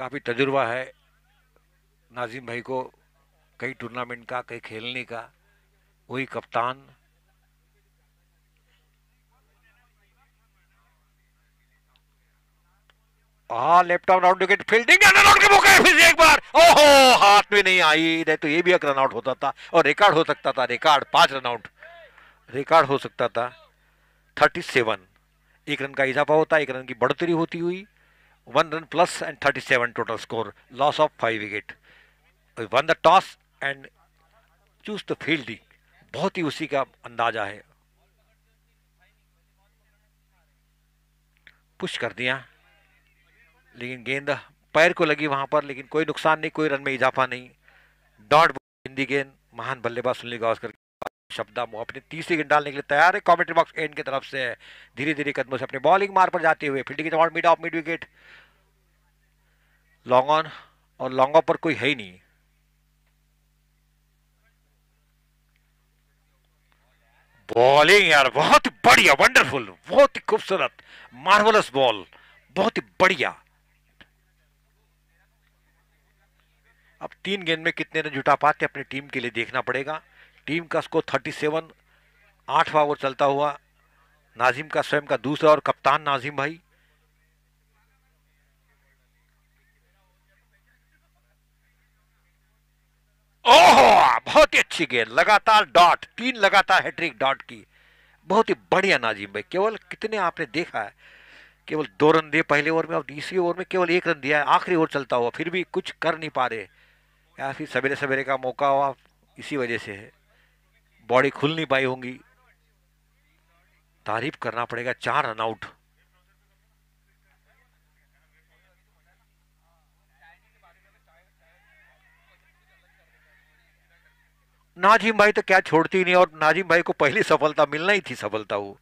काफ़ी तजुर्बा है नाजिम भाई को, कई टूर्नामेंट का, कई खेलने का। वही कप्तान। हाँ, left out, out wicket, fielding, run out का मौका है फिर से एक बार। ओहो, हाथ में नहीं आई, नहीं तो ये भी एक रन आउट होता था और रिकॉर्ड हो सकता था। रिकॉर्ड 5 रन आउट रिकॉर्ड हो सकता था। 37, एक रन का इजाफा होता, एक रन की बढ़ोतरी होती हुई। 1 run plus and 37 total score, loss of 5 wicket. One the toss and choose the fielding, बहुत ही उसी का अंदाजा है। पुश कर दिया, लेकिन गेंद पैर को लगी वहां पर, लेकिन कोई नुकसान नहीं, कोई रन में इजाफा नहीं। डॉट हिंदी गेंद, महान बल्लेबाज सुनील गावस्कर शब्दा वो अपनी तीसरी गेंद डालने के लिए तैयार है। कमेंट्री बॉक्स एंड की तरफ से धीरे धीरे कदमों से अपने बॉलिंग मार पर जाते हुए फील्डिंग के mid of mid wicket, long on, और लॉन्ग ऑफ पर कोई है ही नहीं। बॉलिंग यार बहुत बढ़िया, वंडरफुल, बहुत ही खूबसूरत, मार्वलस बॉल, बहुत ही बढ़िया। अब 3 गेंद में कितने रन जुटा पाते अपनी टीम के लिए देखना पड़ेगा। टीम का स्कोर 37, 8वां ओवर चलता हुआ। नाजिम का स्वयं का दूसरा और कप्तान नाजिम भाई। ओह, बहुत ही अच्छी गेंद, लगातार डॉट, 3 लगातार हैट्रिक डॉट की। बहुत ही बढ़िया नाजिम भाई। केवल कितने आपने देखा है, केवल 2 रन दिए पहले ओवर में और तीसरी ओवर में केवल 1 रन दिया है, आखिरी ओवर चलता हुआ, फिर भी कुछ कर नहीं पा रहे। या फिर सवेरे सवेरे का मौका हुआ, इसी वजह से है, बॉडी खुल नहीं पाई होंगी। तारीफ करना पड़ेगा, 4 रन आउट। नाजिम भाई तो क्या छोड़ती नहीं, और नाजिम भाई को पहली सफलता मिलना ही थी, सफलता वो।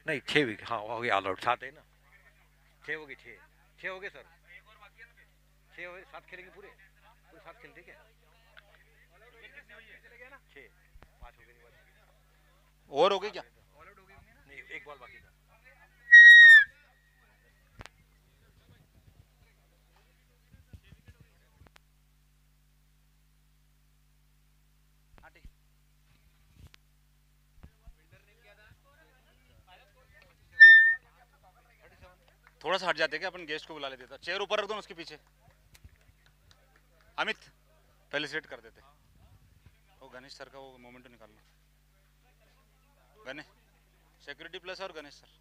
नहीं, 6 विकेट, हाँ हो गया ऑल आउट, 7 है ना। 6 हो गए, 6 6 हो गए सर। 6 हो गए, 7 खेलेंगे पूरे, पूरे 7 खेल, ठीक है। 6, 5 हो गए। और हो गई क्या? नहीं, एक बॉल बाकी था। हाँ ठीक। थोड़ा सा हट जाते क्या, अपन गेस्ट को बुला लेते, था चेयर ऊपर रख दो ना उसके पीछे। अमित, पहले सेट कर देते। वो गणेश सर का वो मोमेंट निकाल लो। गणेश, सिक्योरिटी प्लस और गणेश सर।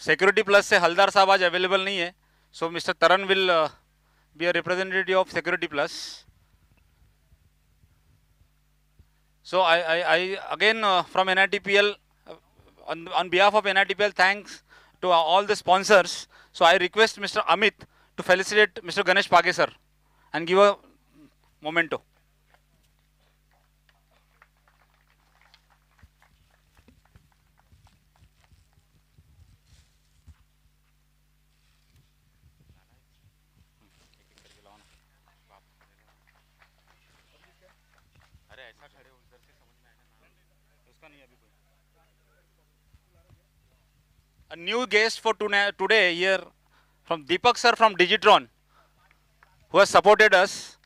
सिक्योरिटी प्लस से हलदार साहब आज अवेलेबल नहीं है, so mister Taran will be a representative of security plus. So I again from NITPL, on behalf of NITPL, thanks to all the sponsors. So I request Mr. Amit to felicitate Mr. Ganesh Page sir and give a memento. A new guest for today here from Deepak sir from Digitron, who has supported us.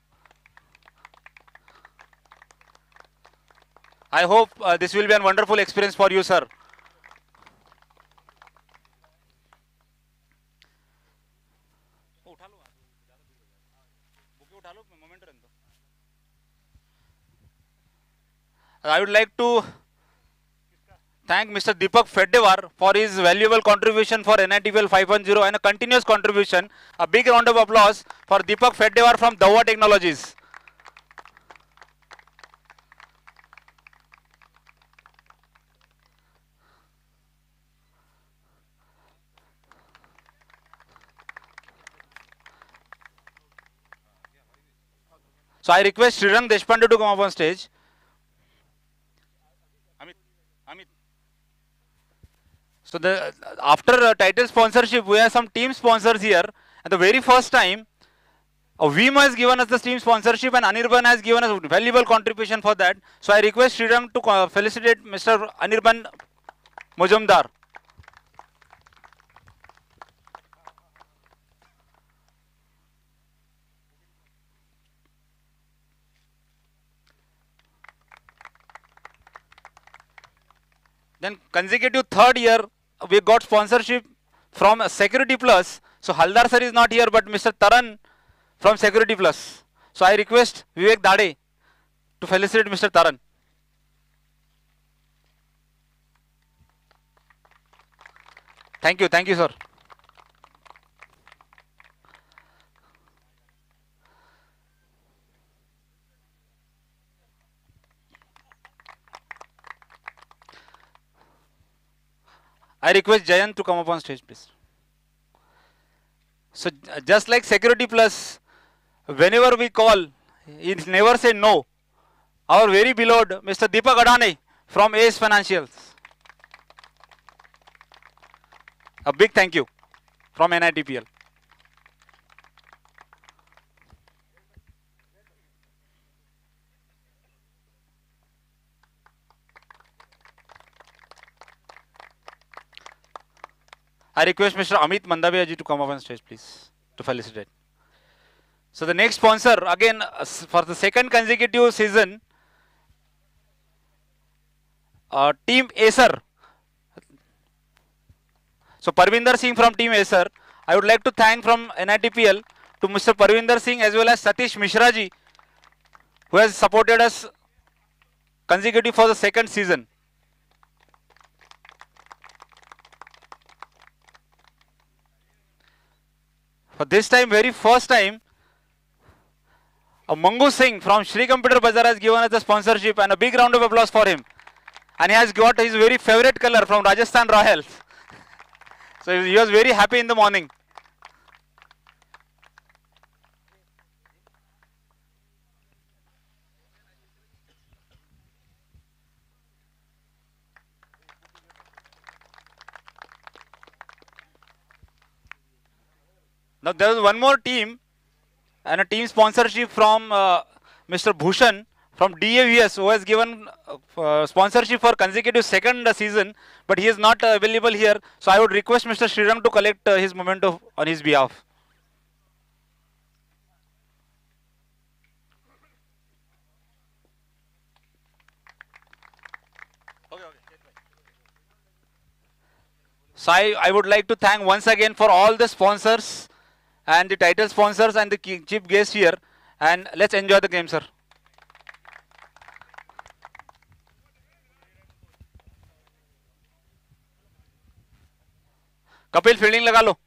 I hope this will be a wonderful experience for you, sir. I would like to thank Mr. Deepak Fedewar for his valuable contribution for NITPL 5.0 and a continuous contribution. A big round of applause for Deepak Fedewar from Dawa Technologies. So I request Srirang Deshpande to come up on stage. Amit. So after title sponsorship, we have some team sponsors here. And the very first time, Vima has given us the team sponsorship and Anirban has given us valuable contribution for that. So I request Srirang to felicitate Mr. Anirban Mujumdar. Then consecutive third year, we got sponsorship from Security Plus. So Haldar sir is not here, but Mr. Taran from Security Plus. So I request Vivek Dade to felicitate Mr. Taran. Thank you, sir. I request Jayant to come up on stage, please. So just like Security Plus, whenever we call, he never say no. Our very beloved Mr. Deepak Adani from ACE Financials. A big thank you from NITPL. I request Mr. Amit Mandavia ji to come up on stage, please, to felicitate. So the next sponsor, again, for the second consecutive season, Team Acer. So Parvinder Singh from Team Acer. I would like to thank from NITPL to Mr. Parvinder Singh as well as Satish Mishra ji, who has supported us consecutive for the second season. For this time, very first time, Mangu Singh from Shri Computer Bazaar has given us the sponsorship, and a big round of applause for him. And he has got his very favorite color from Rajasthan Royals. So he was very happy in the morning. Now there is one more team and a team sponsorship from Mr. Bhushan from DAVS, who has given sponsorship for consecutive second season, but he is not available here. So I would request Mr. Sriram to collect his memento on his behalf. So I would like to thank once again for all the sponsors and the title sponsors and the chief guest here, and let's enjoy the game, sir. Kapil fielding लगा लो।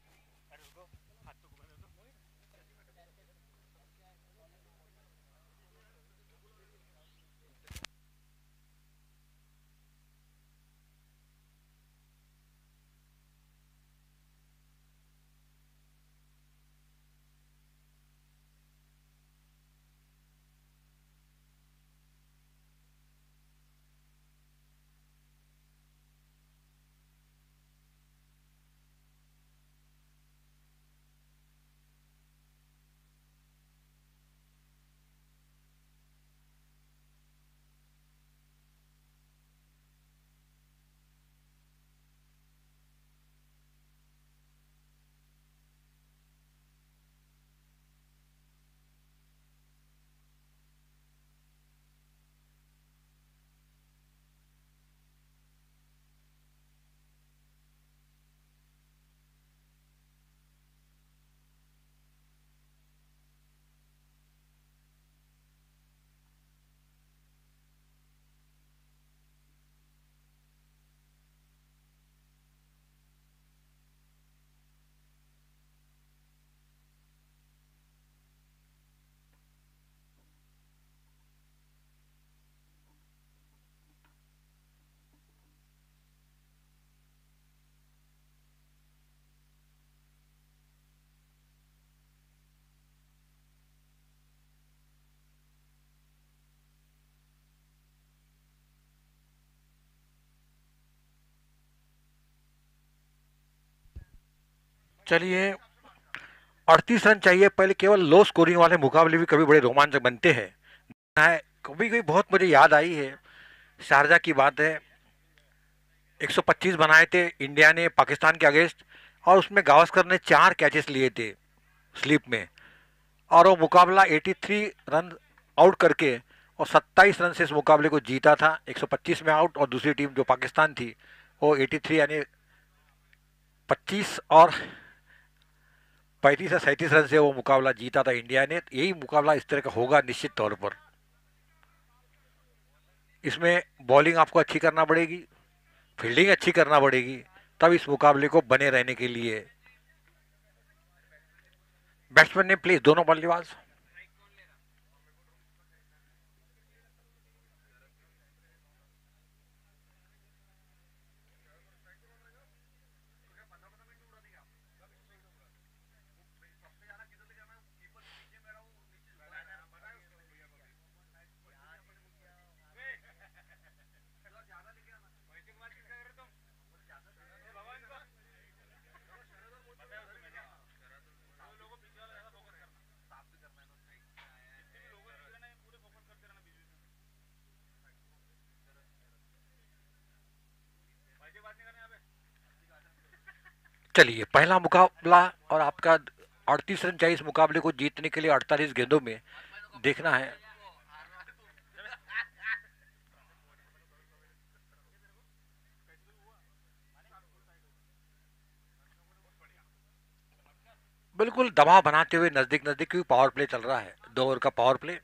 चलिए, 38 run चाहिए। पहले केवल low scoring वाले मुकाबले भी कभी बड़े रोमांचक बनते हैं। कभी कभी बहुत मुझे याद आई है, शारजा की बात है। 125 बनाए थे इंडिया ने पाकिस्तान के अगेंस्ट, और उसमें गावस्कर ने 4 कैचेस लिए थे स्लिप में, और वो मुकाबला 83 रन आउट करके और 27 रन से इस मुकाबले को जीता था। 125 में आउट, और दूसरी टीम जो पाकिस्तान थी वो 83 यानी 25 और 35 या 37 रन से वो मुकाबला जीता था इंडिया ने। यही मुकाबला इस तरह का होगा निश्चित तौर पर। इसमें बॉलिंग आपको अच्छी करना पड़ेगी, फील्डिंग अच्छी करना पड़ेगी, तब इस मुकाबले को बने रहने के लिए। बैट्समैन ने प्लीज दोनों बल्लेबाज। चलिए, पहला मुकाबला, और आपका 38 रन चाहिए इस मुकाबले को जीतने के लिए 48 गेंदों में। देखना है। बिल्कुल दबाव बनाते हुए नजदीक नजदीक, क्योंकि पावर प्ले चल रहा है, 2 ओवर का पावर प्ले।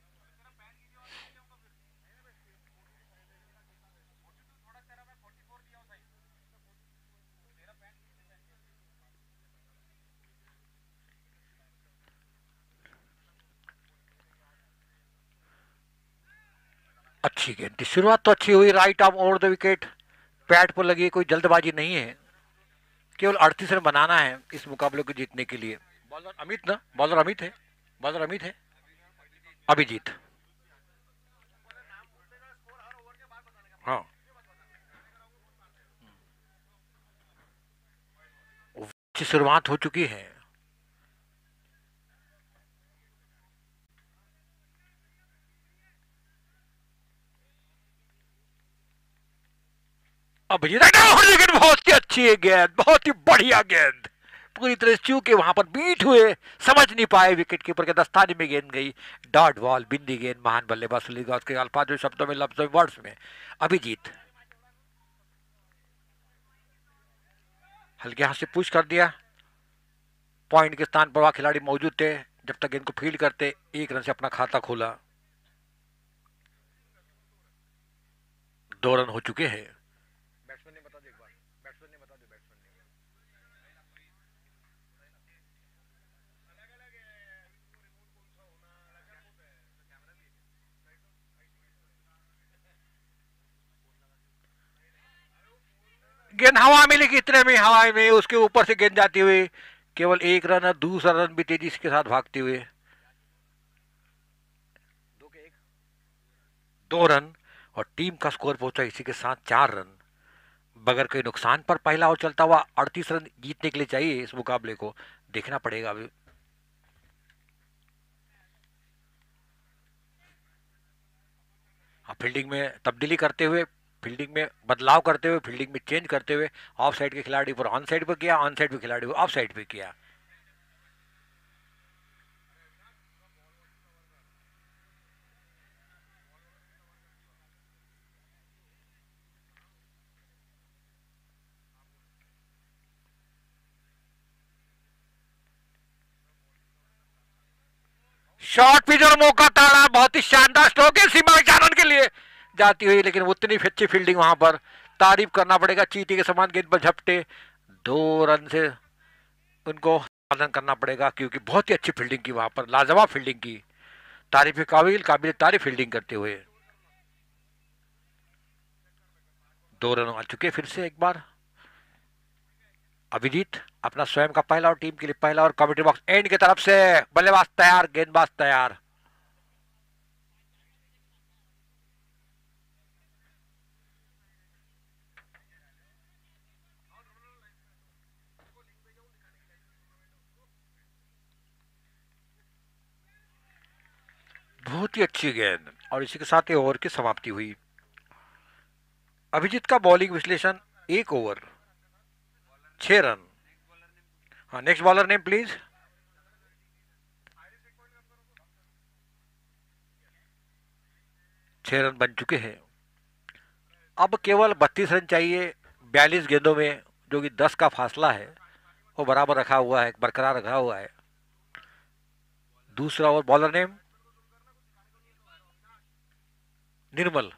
अच्छी गेंद थी, शुरुआत तो अच्छी हुई। Right arm over the wicket, pad पर लगी, कोई जल्दबाजी नहीं है। केवल 38 रन बनाना है इस मुकाबले को जीतने के लिए। बॉलर अमित ना, बॉलर अमित है, बॉलर अमित है। अभिजीत, हाँ। अच्छी शुरुआत हो चुकी है। अभिजीत, विकेट, बहुत ही अच्छी है गेंद, बहुत ही बढ़िया गेंद। पूरी तरह से चूके वहां पर बीट हुए, समझ नहीं पाए विकेट कीपर के दस्ताने में गेंद गई। डॉट बॉल, बिंदी गेंद, महान बल्लेबाज सुनील गावस्कर के अल्फाजों शब्दों में, लफ्जों में, वर्ड्स में। अभिजीत हल्के हाथ से पुश कर दिया। पॉइंट के स्थान पर वह खिलाड़ी मौजूद थे जब तक गेंद को फील्ड करते। 1 रन से अपना खाता खोला। 2 रन हो चुके हैं। बैट्समैन ने बता दो एक बार, बैट्समैन ने बता दो, बैट्समैन ने। गेंद हवा में, लेकिन इतने में हवा में उसके ऊपर से गेंद जाती हुई केवल एक रन और दूसरा रन भी तेजी के साथ भागते हुए 2 रन और टीम का स्कोर पहुंचा इसी के साथ 4 रन। बगैर कोई नुकसान पर पहला ओवर चलता हुआ 38 रन जीतने के लिए चाहिए इस मुकाबले को, देखना पड़ेगा अभी। फील्डिंग में तब्दीली करते हुए, फील्डिंग में बदलाव करते हुए, फील्डिंग में चेंज करते हुए ऑफ साइड के खिलाड़ी पर ऑन साइड पर किया, ऑन साइड के खिलाड़ी को ऑफ साइड पे किया। शॉर्ट पिच और मौका ताड़ा, बहुत ही शानदार स्ट्रोक है सीमा रन के लिए जाती हुई, लेकिन उतनी अच्छी फील्डिंग वहां पर तारीफ करना पड़ेगा। चीटी के समान गेंद पर झपटे, 2 रन से उनको पालन करना पड़ेगा क्योंकि बहुत ही अच्छी फील्डिंग की वहां पर, लाजवाब फील्डिंग की, तारीफ काबिल काबिल तारीफ फील्डिंग करते हुए। 2 रन आ चुके फिर से एक बार। अभिजीत अपना स्वयं का पहला और टीम के लिए पहला और कमेंट्री बॉक्स एंड की तरफ से बल्लेबाज तैयार, गेंदबाज तैयार। बहुत ही अच्छी गेंद और इसी के साथ ही ओवर की समाप्ति हुई। अभिजीत का बॉलिंग विश्लेषण, 1 ओवर 6 रन। हाँ, नेक्स्ट बॉलर नेम प्लीज। छह रन बन चुके हैं। अब केवल 32 रन चाहिए 42 गेंदों में, जो कि 10 का फासला है वो बराबर रखा हुआ है, बरकरार रखा हुआ है। दूसरा ओवर, बॉलर नेम निर्मल,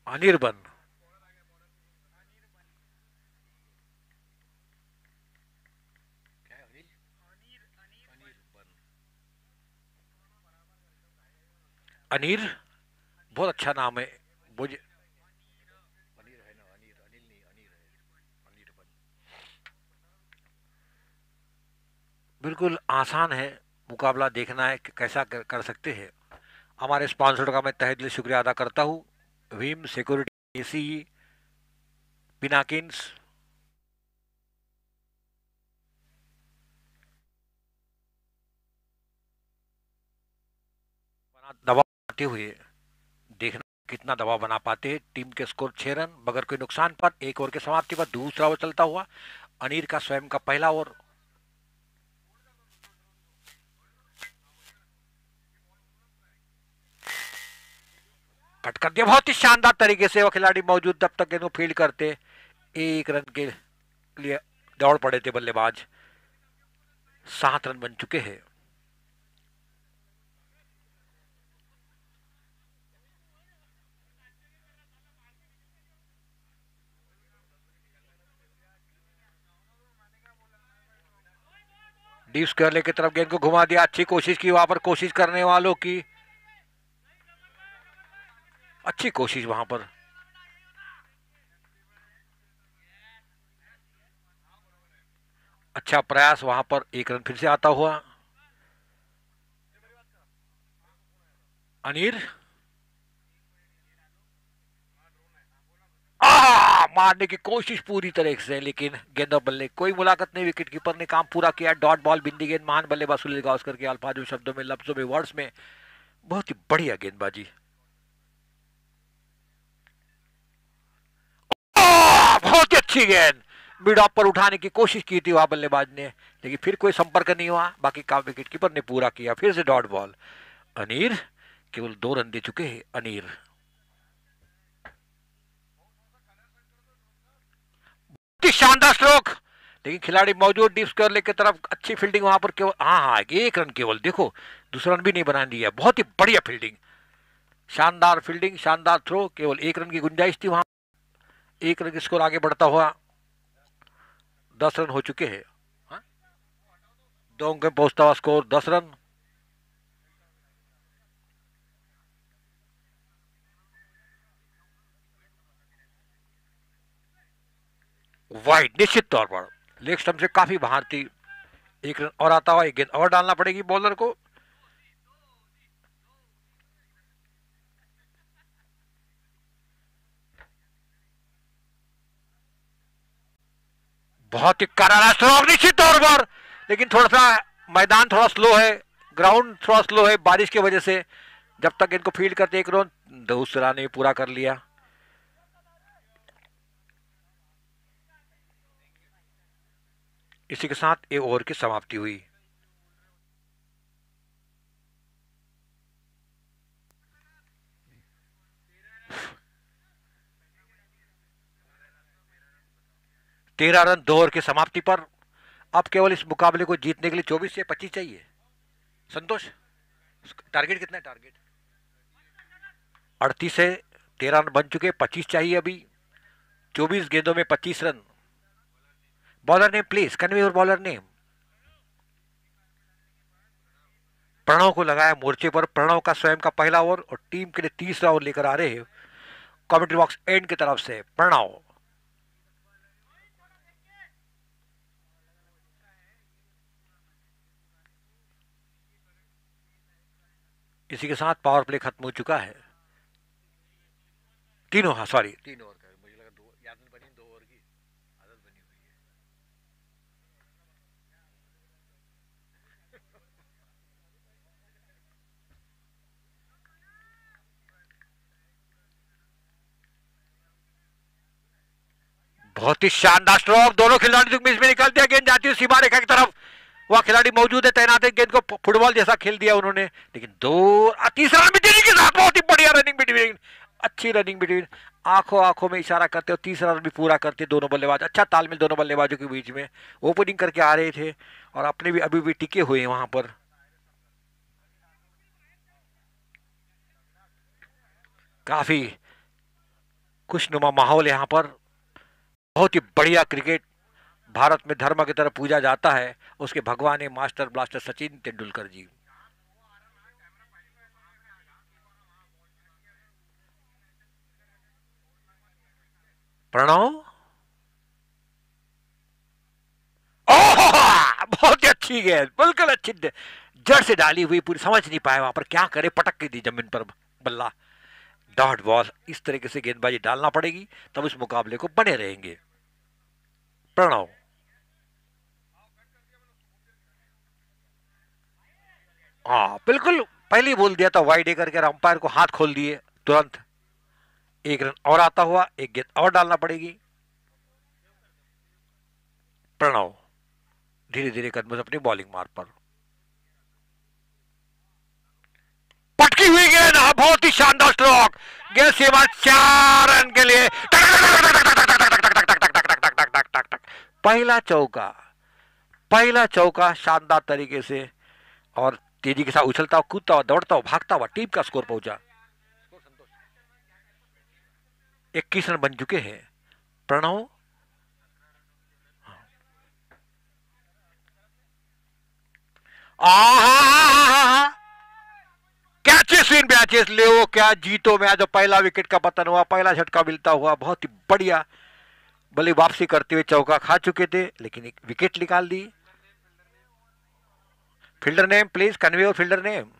अनिर्बन। अनिर, बहुत अच्छा नाम है मुझे। बिल्कुल आसान है मुकाबला, देखना है कि कैसा कर सकते हैं। हमारे स्पॉन्सर का मैं तहे दिल शुक्रिया अदा करता हूँ, भीम सिक्योरिटी, एसी, पिनाकिन्स। दबाव बनाते हुए देखना कितना दबाव बना पाते हैं। टीम के स्कोर 6 रन बगैर कोई नुकसान पर। 1 ओवर की समाप्ति पर दूसरा ओवर चलता हुआ अनिर का स्वयं का पहला ओवर। कट कर दिया बहुत ही शानदार तरीके से, वो खिलाड़ी मौजूद तब तक इनको फील्ड करते। 1 रन के लिए दौड़ पड़े थे बल्लेबाज। 7 रन बन चुके हैं। डीप स्क्वायर की तरफ गेंद को घुमा दिया, अच्छी कोशिश की वहां पर, कोशिश करने वालों की अच्छी कोशिश वहां पर। अच्छा प्रयास वहां पर, 1 रन फिर से आता हुआ। अनिर मारने की कोशिश पूरी तरह से, लेकिन गेंद और बल्ले कोई मुलाकात नहीं। विकेट कीपर ने काम पूरा किया। डॉट बॉल, बिंदी गेंद, महान बल्लेबाज सुनील गावस्कर के अल्फाजों, शब्दों में, लफ्जों में, वर्ड्स में बहुत ही बढ़िया गेंदबाजी। बहुत ही अच्छी गेंद, मिड ऑफ पर उठाने की कोशिश की थी वहां बल्लेबाज ने, लेकिन फिर कोई संपर्क नहीं हुआ। बाकी काम विकेट कीपर ने पूरा किया। फिर से डॉट बॉल। अनिर केवल 2 रन दे चुके हैं। अनिर शानदार स्ट्रोक, लेकिन खिलाड़ी मौजूद। डीप स्क्वायर की तरफ अच्छी फील्डिंग वहां पर, केवल हाँ 1 रन केवल, देखो दूसरा रन भी नहीं बना दिया। बहुत ही बढ़िया फील्डिंग, शानदार फील्डिंग, शानदार थ्रो। केवल 1 रन की गुंजाइश थी वहां। 1 रन की स्कोर आगे बढ़ता हुआ 10 रन हो चुके हैं। 2 अंक में पहुंचता हुआ स्कोर 10 रन। वाइड निश्चित तौर पर लेग स्टंप से काफी बाहर थी। एक रन और आता हुआ, एक गेंद और डालना पड़ेगी बॉलर को। बहुत ही करारा स्ट्रोक निश्चित तौर पर, लेकिन थोड़ा सा मैदान थोड़ा स्लो है, ग्राउंड थोड़ा स्लो है बारिश की वजह से। जब तक इनको फील्ड करते एक रन, दूसरा ने पूरा कर लिया। इसी के साथ एक ओवर की समाप्ति हुई। तेरह रन 2 ओवर की समाप्ति पर। अब केवल इस मुकाबले को जीतने के लिए 24 से 25 चाहिए। संतोष, टारगेट कितना है? टारगेट 38 है, 13 रन बन चुके, 25 चाहिए अभी। 24 गेंदों में 25 run. Bowler name please, convey your bowler name. Pranav को लगाया मोर्चे पर। प्रणव का स्वयं का पहला ओवर और टीम के लिए तीसरा ओवर लेकर आ रहे हैं कमेंट्री बॉक्स एंड की तरफ से प्रणव। इसी के साथ पावर प्ले खत्म हो चुका है। तीनों, हाँ सॉरी, 3 ओवर का, मुझे लगा 2, याद नहीं बनी 2 ओवर की आदत बनी हुई है। बहुत ही शानदार स्ट्रोक, दोनों खिलाड़ी बीच में निकल दिया, गेंद जाती है सीमा रेखा की तरफ। वह खिलाड़ी मौजूद है, तैनात है, गेंद को फुटबॉल जैसा खेल दिया उन्होंने, लेकिन तीसरा रन भी के साथ बहुत ही बढ़िया रनिंग बिटवीन, अच्छी रनिंग बिटवीन। आंखों आंखों में इशारा करते हो, तीसरा रन भी पूरा करते दोनों बल्लेबाज। अच्छा तालमेल दोनों बल्लेबाजों के बीच में, ओपनिंग करके आ रहे थे और अपने भी अभी भी टिके हुए हैं वहां पर। काफी खुशनुमा माहौल यहां पर। बहुत ही बढ़िया क्रिकेट। भारत में धर्म की तरह पूजा जाता है, उसके भगवान है मास्टर ब्लास्टर सचिन तेंदुलकर जी। प्रणव, बहुत ही अच्छी गेंद, बिल्कुल अच्छी जड़ से डाली हुई, पूरी समझ नहीं पाया वहां पर क्या करे, पटक के दी जमीन पर बल्ला। Dot ball. इस तरीके से गेंदबाजी डालना पड़ेगी, तब इस मुकाबले को बने रहेंगे। प्रणव, हाँ बिल्कुल, पहले ही बोल दिया था वाइड करके, अंपायर को हाथ खोल दिए तुरंत। एक रन और आता हुआ, एक गेंद और डालना पड़ेगी। प्रणव धीरे धीरे कदमों से अपनी बॉलिंग मार्ग पर, पटकी हुई गेंद, बहुत ही शानदार स्ट्रोक, गेंद से बाद 4 रन के लिए। पहला चौका, पहला चौका शानदार तरीके से और तेजी के साथ उछलता हुआ, कूदता हुआ, दौड़ता हुआ, भागता हुआ टीम का स्कोर पहुंचा। 21 रन बन चुके हैं। प्रणव, कैचेस इन मैचेस ले, वो क्या जीतो मैच। जो पहला विकेट का पतन हुआ, पहला झटका मिलता हुआ, बहुत ही बढ़िया बल्ले वापसी करते हुए चौका खा चुके थे, लेकिन एक विकेट निकाल दी। फील्डर नेम प्लीज, कन्वे और फील्डर नेम।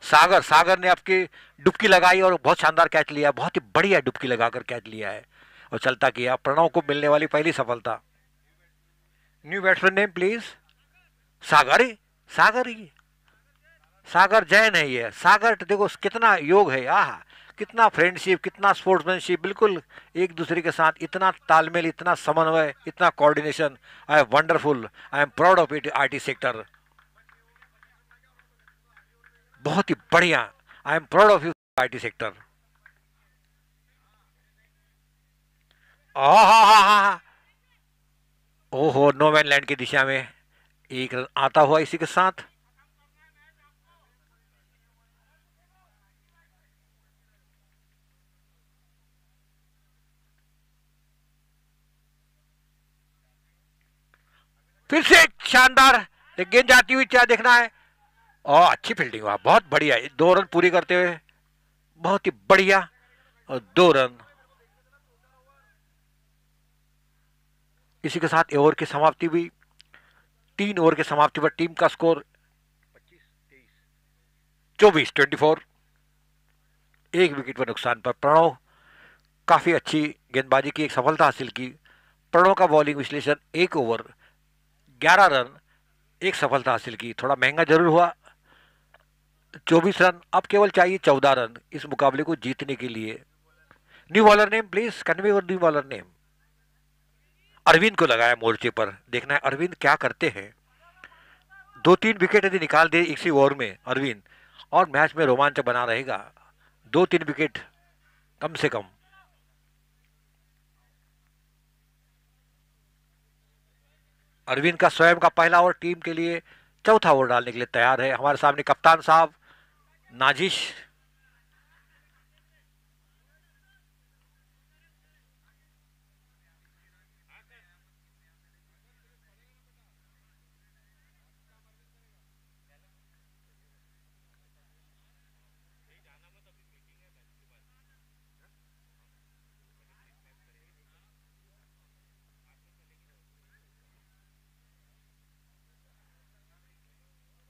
सागर, सागर ने आपकी डुबकी लगाई और बहुत शानदार कैच लिया, बहुत ही बढ़िया डुबकी लगाकर कैच लिया है और चलता किया। प्रणव को मिलने वाली पहली सफलता। New batsman name please. Sagar, Sagar ही, सागर जैन है ये। सागर देखो कितना योग है, आह कितना फ्रेंडशिप, कितना स्पोर्ट्समैनशिप, बिल्कुल एक दूसरे के साथ इतना तालमेल, इतना समन्वय, इतना coordination. I am wonderful, I am proud of it IT sector. बहुत ही बढ़िया, I am proud of you IT sector. ओहो, नो मैन लैंड की दिशा में एक रन आता हुआ इसी के साथ। फिर से एक शानदार गेंद जाती हुई, क्या देखना है। और अच्छी फील्डिंग हुआ, बहुत बढ़िया, 2 रन पूरी करते हुए बहुत ही बढ़िया, और 2 रन। इसी के साथ ओवर की समाप्ति हुई। 3 ओवर की समाप्ति पर टीम का स्कोर 24 एक विकेट पर नुकसान पर प्रणव काफी अच्छी गेंदबाजी की एक सफलता हासिल की। प्रणव का बॉलिंग विश्लेषण 1 ओवर 11 रन एक सफलता हासिल की। थोड़ा महंगा जरूर हुआ 24 रन, अब केवल चाहिए 14 रन इस मुकाबले को जीतने के लिए। New bowler name please, convey और न्यू बॉलर नेम। अरविंद को लगाया मोर्चे पर, देखना है अरविंद क्या करते हैं। 2-3 विकेट यदि निकाल दे इसी ओवर में अरविंद और मैच में रोमांच बना रहेगा। 2-3 विकेट कम से कम। अरविंद का स्वयं का पहला ओवर टीम के लिए चौथा ओवर डालने के लिए तैयार है। हमारे सामने कप्तान साहब नाजिश।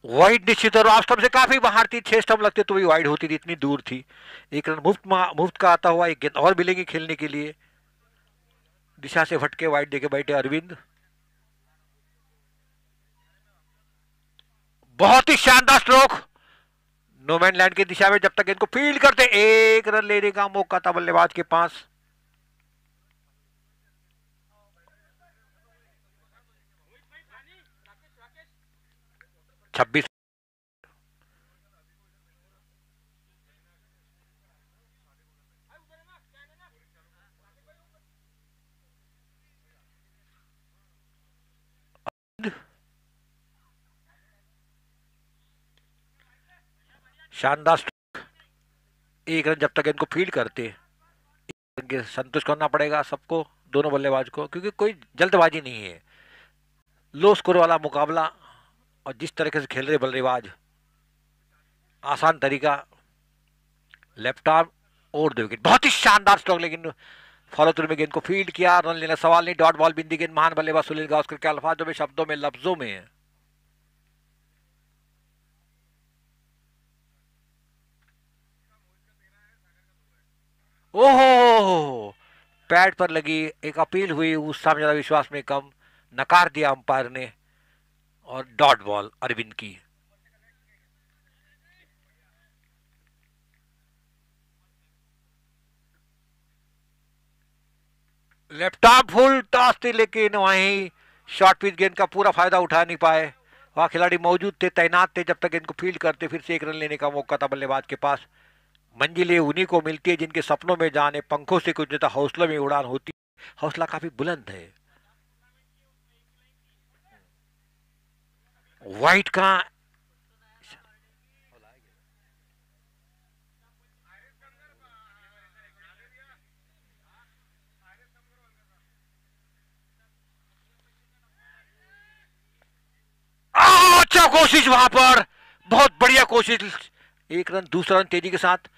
वाइड निश्चित और ऑफ स्टंप से काफी बाहर थी। 6 स्टंप लगते तो भी वाइड होती थी, इतनी दूर थी। 1 रन मुफ्त का आता हुआ, एक गेंद और मिलेगी खेलने के लिए। दिशा से भटके वाइड देके बैठे अरविंद। बहुत ही शानदार स्ट्रोक नोमैन लैंड की दिशा में। जब तक इनको फील्ड करते 1 रन लेने का मौका था बल्लेबाज के पास। छब्बीस शानदार स्ट्रोक। 1 रन जब तक इनको फील्ड करते संतुष्ट करना पड़ेगा सबको, दोनों बल्लेबाज को, क्योंकि कोई जल्दबाजी नहीं है। लो स्कोर वाला मुकाबला और जिस तरीके से खेल रहे बल्लेबाज, आसान तरीका। लेफ्ट आर्म और 2 विकेट। बहुत ही शानदार स्ट्रोक, लेकिन फॉलो थ्रू में गेंद को फील्ड किया। रन लेना सवाल नहीं। डॉट बॉल बिंदी गेंद महान बल्लेबाज सुनील गावस्कर के अल्फाजों में, शब्दों में, लफ्जों में है। ओहो, पैड पर लगी एक अपील हुई, उस समय ज्यादा विश्वास में कम, नकार दिया अंपायर ने और डॉट बॉल अरविंद की। लेफ्ट आर्म फुल टॉस थी, लेकिन वहीं शॉर्ट पिच गेंद का पूरा फायदा उठा नहीं पाए। वहां खिलाड़ी मौजूद थे, तैनात थे। जब तक इनको फील्ड करते फिर से 1 रन लेने का मौका था बल्लेबाज के पास। मंजिलें उन्हीं को मिलती है जिनके सपनों में जाने, पंखों से कुछ नहीं, हौसलों में उड़ान होती। हौसला काफी बुलंद है। व्हाइट का अच्छा कोशिश वहां पर, बहुत बढ़िया कोशिश। 1 रन, दूसरा रन तेजी के साथ।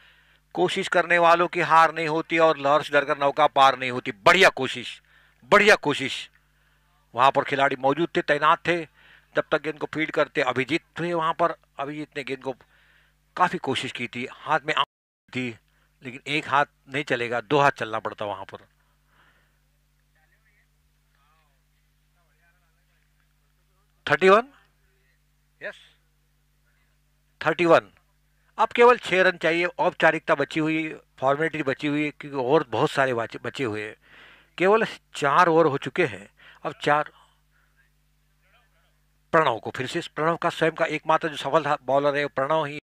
कोशिश करने वालों की हार नहीं होती और लहर से डरकर नौका पार नहीं होती। बढ़िया कोशिश, बढ़िया कोशिश। वहां पर खिलाड़ी मौजूद थे, तैनात थे। जब तक गेंद को फील्ड करते अभिजीत थे वहां पर। अभिजीत ने गेंद को काफी कोशिश की थी, हाथ में थी, लेकिन एक हाथ नहीं चलेगा, 2 हाथ चलना पड़ता वहां पर। 31, यस 31। अब केवल 6 रन चाहिए। औपचारिकता बची हुई, फॉर्मेलिटी बची हुई है, क्योंकि और बहुत सारे बचे हुए हैं। केवल 4 ओवर हो चुके हैं। अब 4। प्रणव को फिर से, प्रणव का स्वयं का एकमात्र जो सफल बॉलर है वो प्रणव ही।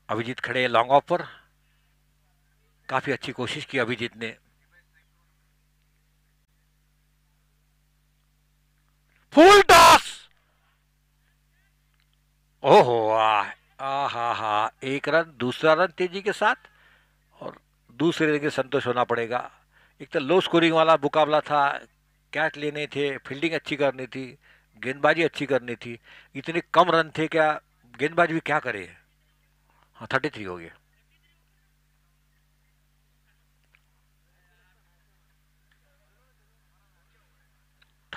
अभिजीत खड़े लॉन्ग ऑफ पर। काफी अच्छी कोशिश की अभिजीत ने। Full toss. ओहो, हा 1 रन, दूसरा रन तेजी के साथ और दूसरे रन के संतोष होना पड़ेगा। एक तो लो स्कोरिंग वाला मुकाबला था, कैच लेने थे, फील्डिंग अच्छी करनी थी, गेंदबाजी अच्छी करनी थी। इतने कम रन थे, क्या गेंदबाजी भी क्या करे। हाँ 33 हो गया।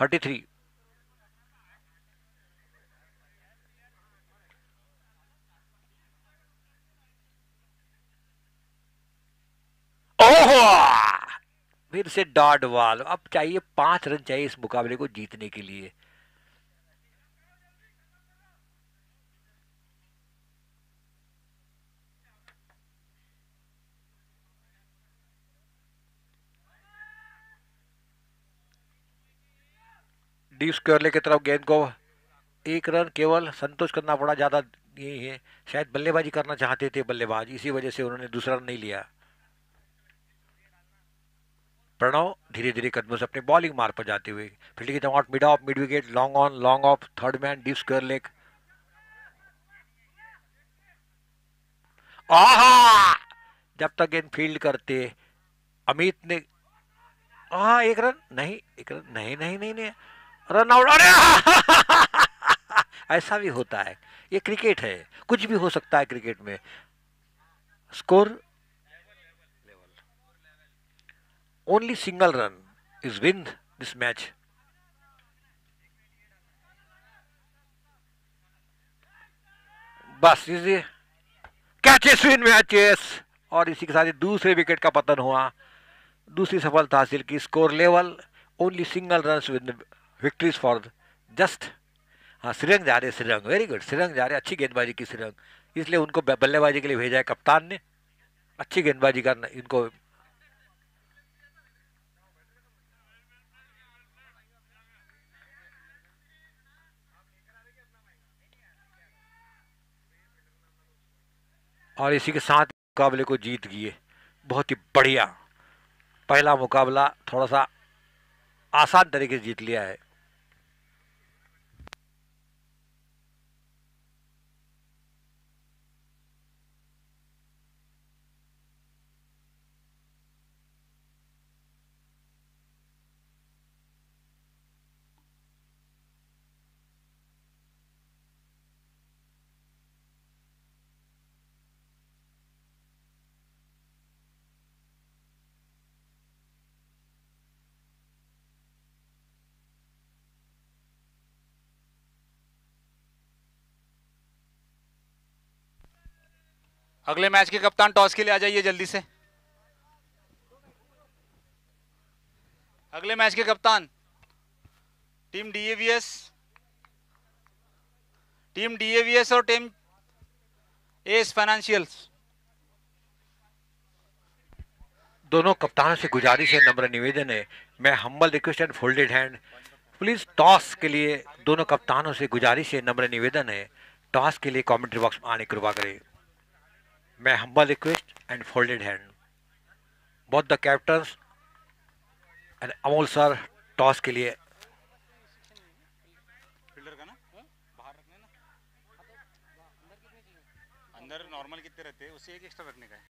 33। ओहो, फिर से डॉट बॉल। अब चाहिए 5 रन चाहिए इस मुकाबले को जीतने के लिए। डीप स्क्वायर की तरफ गेंद को, 1 रन केवल संतोष करना पड़ा, ज्यादा यही है। शायद बल्लेबाजी करना चाहते थे बल्लेबाज, इसी वजह से उन्होंने दूसरा रन नहीं लिया। प्रणव धीरे धीरे कदमों से अपने बॉलिंग मार्ग पर जाते हुए, फील्डिंग की out, mid of, mid wicket, long on, long off, third man, deep square leg. आहा, जब तक गेंद फील्ड करते अमित ने, 1 रन नहीं, 1 रन नहीं, नहीं नहीं नहीं, रन आउट। अरे ऐसा भी होता है, ये क्रिकेट है, कुछ भी हो सकता है क्रिकेट में। Score only single run is win this match. बस इजी कैचेस विन मैचेस, और इसी के साथ ही दूसरे विकेट का पतन हुआ, दूसरी सफलता हासिल की। Score level only single run with victories for just. हाँ, श्रीरंग जा रहे, श्रीरंग वेरी गुड, श्रीरंग जा रहे, अच्छी गेंदबाजी की श्रीरंग, इसलिए उनको बल्लेबाजी के लिए भेजा है कप्तान ने। अच्छी गेंदबाजी करना इनको। और इसी के साथ मुकाबले को जीत गए, बहुत ही बढ़िया। पहला मुकाबला थोड़ा सा आसान तरीके से जीत लिया है। अगले मैच के कप्तान टॉस के लिए आ जाइए जल्दी से। अगले मैच के कप्तान टीम डीएवीएस और टीम एस फाइनेंशियल्स। दोनों कप्तानों से गुजारिश है, नम्र निवेदन है, मैं humble request and folded hand, please toss के लिए दोनों कप्तानों से गुजारिश है, नम्र निवेदन है, टॉस के लिए कमेंट्री बॉक्स में आने कृपा करें। मैं humble request and folded hand, both the captains and Amol sir, toss के लिए। फील्डर का ना बाहर रखने ना, अंदर नॉर्मल कितने रहते हैं, उससे एक एक्स्ट्रा रखने का है।